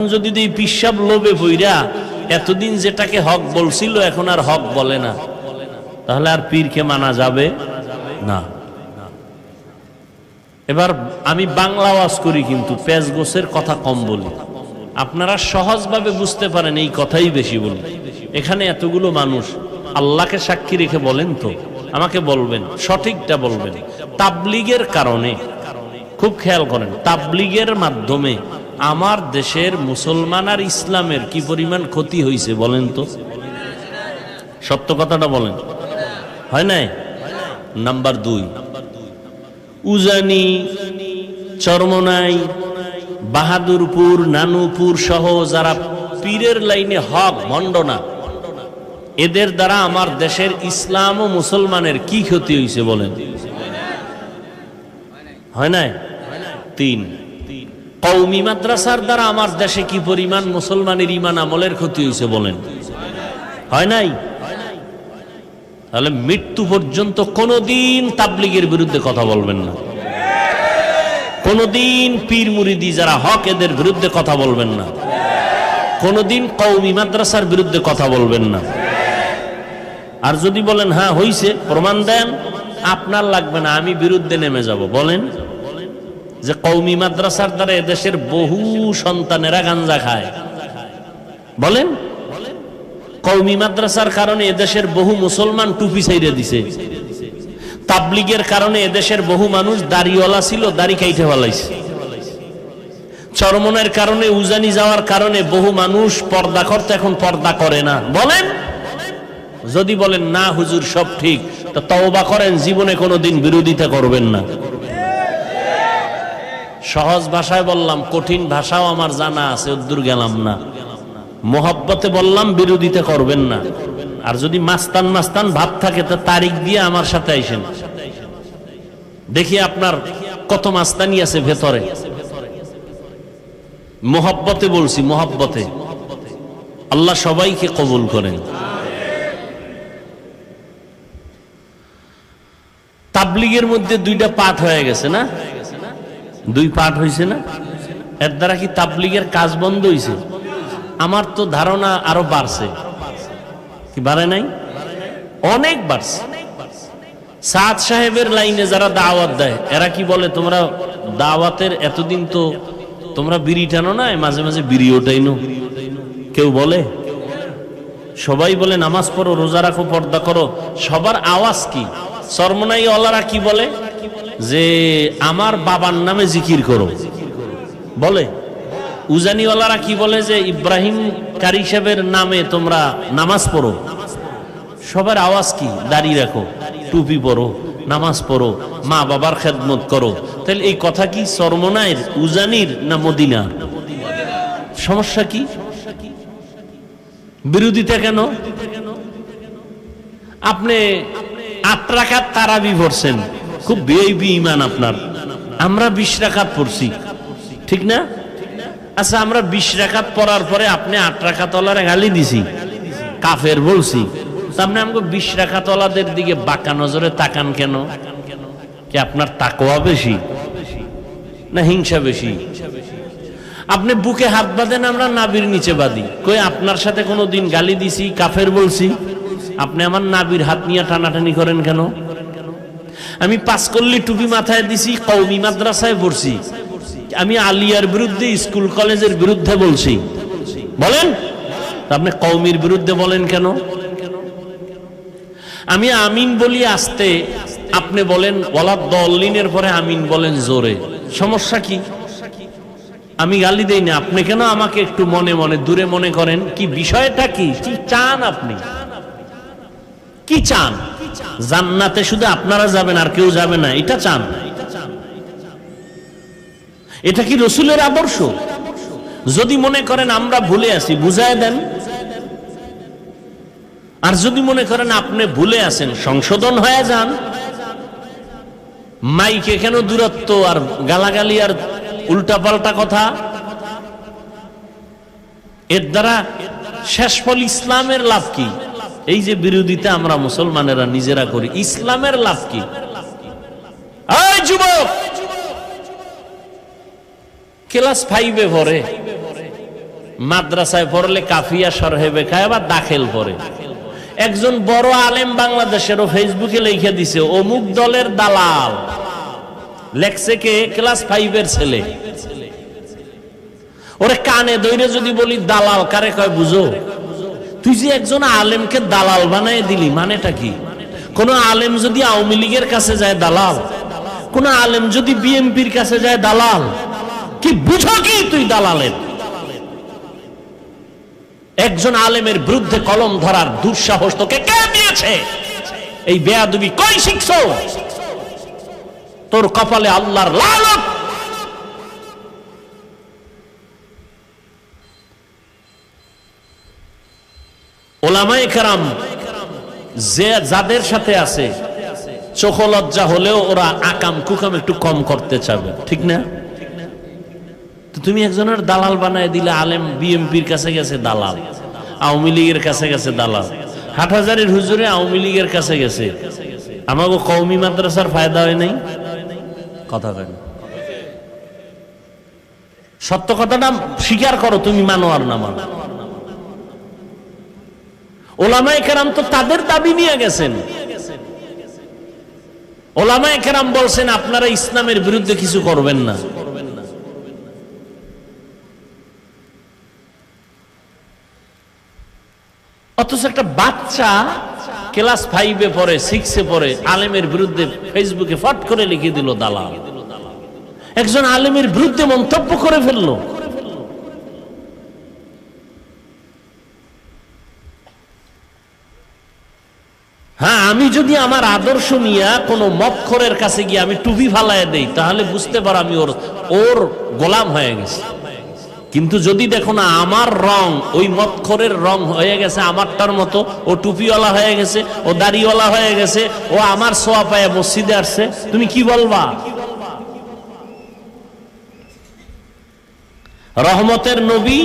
যদি এই পিসাব লোভে বইরা এতদিন যেটাকে হক বলছিল এখন আর হক বলে না, তাহলে আর পীরকে মানা যাবে না। এবার আমি বাংলা ওয়াজ করি কিন্তু পেঁচ গোছের কথা কম বলি, আপনারা সহজভাবে বুঝতে পারেন এই কথাই বেশি বলি। এখানে এতগুলো মানুষ আল্লাহকে সাক্ষী রেখে বলেন তো, আমাকে বলবেন, সঠিকটা বলবেন। তাবলীগের কারণে, খুব খেয়াল করেন, তাবলীগের মাধ্যমে আমার দেশের মুসলমান আর ইসলামের কি পরিমাণ ক্ষতি হয়েছে বলেন তো, সত্য কথাটা বলেন, হয় নাই? নাম্বার 2, উজানি, চরমনাই, বাহাদুরপুর, নানুপুর সহ যারা পীরের লাইনে হক ভণ্ড না, এদের দ্বারা আমার দেশের ইসলাম ও মুসলমানের কি ক্ষতি হয়েছে বলেন? হয় নাই? 3, কওমি মাদ্রাসার দ্বারা আমার দেশে কি পরিমাণ মুসলমানের ঈমান আমলের ক্ষতি হয়েছে বলেন? হয় নাই? তাহলে মৃত্যু পর্যন্ত কোনদিন তাবলীগের বিরুদ্ধে কথা বলবেন না, কোনদিন পীর মুরিদি যারা হক এদের বিরুদ্ধে কথা বলবেন না, কোনদিন কওমি মাদ্রাসার বিরুদ্ধে কথা বলবেন না। আর যদি বলেন হ্যাঁ হইছে, প্রমাণ দেন, আপনার লাগবে না, আমি বিরুদ্ধে নেমে যাব। বলেন যে কওমি মাদ্রাসার দ্বারা এদেশের বহু সন্তানেরা গাঞ্জা খায়, বলেন কওমি মাদ্রাসার কারণে এদেশের বহু মুসলমান টুপি ছাইড়ে দিছে, তাবলীগের কারণে এদেশের বহু মানুষ দাড়িওয়ালা ছিল, দাড়ি কাইটে ফেলাইছে, চরমনের কারণে, উজানি যাওয়ার কারণে বহু মানুষ পর্দা করতে এখন পর্দা করে না। বলেন, যদি বলেন না হুজুর সব ঠিক, তো তওবা করেন, জীবনে কোনোদিন বিরোধিতা করবেন না। সহজ ভাষায় বললাম, কঠিন ভাষাও আমার জানা আছে, উদ্দূর গেলাম না। মোহাব্বতে বললাম বিরোধিতা করবেন না। আর যদি মাস্তান মাস্তান ভাব থাকে তো তারিখ দিয়ে আমার সাথে আইসেন, দেখি আপনার কত মাস্তানি আছে ভেতরে। মোহাব্বতে বলছি, মোহাব্বতে। আল্লাহ সবাইকে কবুল করেন। তাবলীগের মধ্যে 2টা পাঠ হয়ে গেছে না? 2 পাঠ হয়েছে না? এর দ্বারা কি তাবলীগের কাজ বন্ধ হয়েছে? আমার তো ধারণা আরো বাড়ছে। কি বাড়ে নাই? অনেক বাড়ছে। সাদ সাহেবের লাইনে যারা দাওয়াত দেয়, এরা কি বলে, তোমরা দাওয়াতের এতদিন তো তোমরা বিড়ি টানো না, মাঝে মাঝে বিড়িও টাইনো। কেউ বলে? সবাই বলে নামাজ পড়ো, রোজা রাখো, পর্দা করো। সবার আওয়াজ কি? চরমনাই ওয়ালারা কি বলে যে আমার বাবার নামে জিকির করো, বলে। উজানিওয়ালারা কি বলে যে ইব্রাহিম কারি সাহেবের নামে তোমরা নামাজ পড়ো। সবার আওয়াজ কি? দাড়ি রাখো, টুপি পরো, নামাজ পড়ো, মা বাবার খেদমত করো। তাহলে এই কথা কি চরমনাইর, উজানির না মদিনার? সমস্যা কি? বিরোধিতা কেন? আপনি 8 রাকাত তারাবি পড়ছেন, খুব ভিআইপি ঈমান আপনার। আমরা 20 রাকাত পড়ছি, ঠিক না? আচ্ছা, আমরা 20 রাকাত পড়ার পরে আপনি 8 রাকাত ওয়ালারে গালি দিছি, কাফের বলছি, তাহলে আমাকে 20 রাকাত ওয়ালাদের দিকে বাঁকা নজরে তাকান কেন? কি আপনার তাকওয়া বেশি না হিংসা বেশি? আপনি বুকে হাত বাঁধেন, আমরা নাবির নিচে বাঁধি। কই আপনার সাথে কোনোদিন গালি দিছি, কাফের বলছি? আপনি আমার নাবির হাত নিয়ে টানাটানি করেন কেন? আমি 5 কল্লি টুপি মাথায় দিছি, কওমি মাদ্রাসায় পড়ছি, আমি আলিয়ার বিরুদ্ধে, স্কুল কলেজের বিরুদ্ধে বলছি, বলেন। আপনি কওমির বিরুদ্ধে বলেন কেন? আমি আমিন বলি আস্তে, আপনি বলেন ওয়ালাদ দল্লিনের পরে আমিন বলেন জোরে। সমস্যা কি? আমি গালি দেই না, আপনি কেন আমাকে একটু মনে মনে দূরে মনে করেন? কি বিষয়টা কি? কি চান আপনি? কি চান? জান্নাতে শুধু আপনারা যাবেন আর কেউ যাবে না, এটা চান? এটা কি রাসূলের আদর্শ? যদি মনে করেন আমরা ভুলে আছি, বুঝায় দেন। আর যদি মনে করেন আপনি ভুলে আছেন, সংশোধন হয়ে যান। মাইকে কেন দূরত্ব আর গালাগালি আর উল্টাপাল্টা কথা? এর দ্বারা শেষ ফল ইসলামের লাভ কি? এই যে বিরোধিতা আমরা মুসলমানেরা নিজেরা করি, ইসলামের লাভ কি? এই যুবক, ক্লাস 5-এ পড়ে, মাদ্রাসায় পড়লে কাফিয়া সরহে বেখায় বা দাখিল পড়ে। একজন বড় আলেম বাংলাদেশেরও ফেসবুকে লিখে দিছে অমুক দলের দালাল, লেখছে কে? ক্লাস 5 এর ছেলে। ওরে কানে ধরে যদি বলি দালাল কারে কয় বুঝো? তুই যে একজন আলেমকে দালাল বানায় দিলি, মানেটা কি? কোন আলেম যদি আওয়ামী লীগের কাছে যায় দালাল, কোন আলেম যদি বিএনপির কাছে যায় দালাল, কি বুঝো কি তুই দালালের? একজন আলেমের বিরুদ্ধে কলম ধরার দুঃসাহস তোকে কে দিয়েছে? এই বেয়াদবি কই শিখছো? তোর কপালে আল্লাহর লানত। ওলামায়ে কেরাম যে যাদের সাথে আছে চোখ লজ্জা হলেও ওরা আকাম কুকাম একটু কম করতে চাবে, ঠিক না? তো তুমি একজনের দালাল বানায় দিলে। আলেম বিএমপির কাছে গেছে দালাল, আওয়ামী লীগের কাছে গেছে দালাল, হাটহাজারীর হুজুরে আওয়ামী লীগের কাছে গেছে। আমাকে কওমি মাদ্রাসার ফায়দা হয় নাই? কথা কেন? সত্য কথাটা স্বীকার করো, তুমি মানো আর না মানো। ওলামায়ে কেরাম তো তাদের দাবি নিয়ে গেছেন। ওলামায়ে কেরাম বলছেন আপনারা ইসলামের বিরুদ্ধে কিছু করবেন না। অথচ একটা বাচ্চা ক্লাস 5 এ পড়ে, 6 এ পড়ে, আলেমের বিরুদ্ধে ফেসবুকে ফট করে লিখে দিল দালাল। একজন আলেমের বিরুদ্ধে মন্তব্য করে ফেললো। হ্যাঁ, আমি যদি আমার আদর্শ নিয়ে কোনো মদখোরের কাছে গিয়ে আমি টুপি ফালায় দেই, তাহলে বুঝতে পারো আমি ওর গোলাম হয়ে গেছি। কিন্তু যদি দেখো না আমার রং ওই মদখোরের রং হয়ে গেছে আমারটার মতো, ও টুপিওয়ালা হয়ে গেছে, ও দাড়িওয়ালা হয়ে গেছে, ও আমার সোয়া পায়ে মসজিদে আসছে, তুমি কি বলবা? রহমতের নবী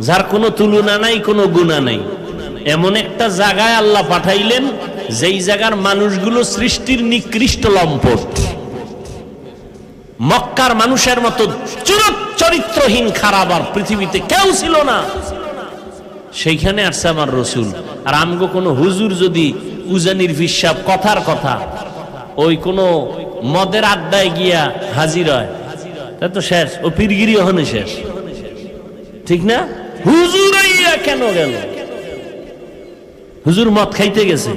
যার কোনো তুলনা নাই, কোনো গুণা নাই, এমন একটা জায়গায় আল্লাহ পাঠাইলেন যেই জায়গার মানুষগুলো সৃষ্টির নিকৃষ্ট লম্পট। মক্কার মানুষের মতো চরিত্রহীন খারাপ আর পৃথিবীতে কেউ ছিল না। সেইখানে আসছে আমার রসুল। আর আমগো কোনো হুজুর যদি উজানির হিসাব কথার কথা ওই কোনো মদের আড্ডায় গিয়া হাজির হয়, তা তো শেষ, ও পীরগিরি ওখানে শেষ, ঠিক না? হুজুর আইয়া কেন গেল? হুজুর মদ খাইতে গেছে।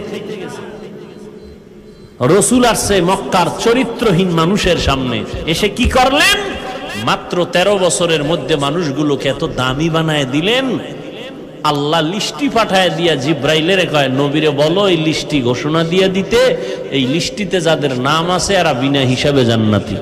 রসুল আসছে মক্কার চরিত্রহীন মানুষের সামনে, এসে কি করলেন? মাত্র 13 বছরের মধ্যে মানুষগুলোকে এত দামি বানায় দিলেন। আল্লাহ লিস্টি পাঠায় দিয়া জিব্রাইলের কয় নবীরে বলো এই লিস্টি ঘোষণা দিয়ে দিতে, এই লিস্টিতে যাদের নাম আছে এরা বিনা হিসাবে জান্নাতি।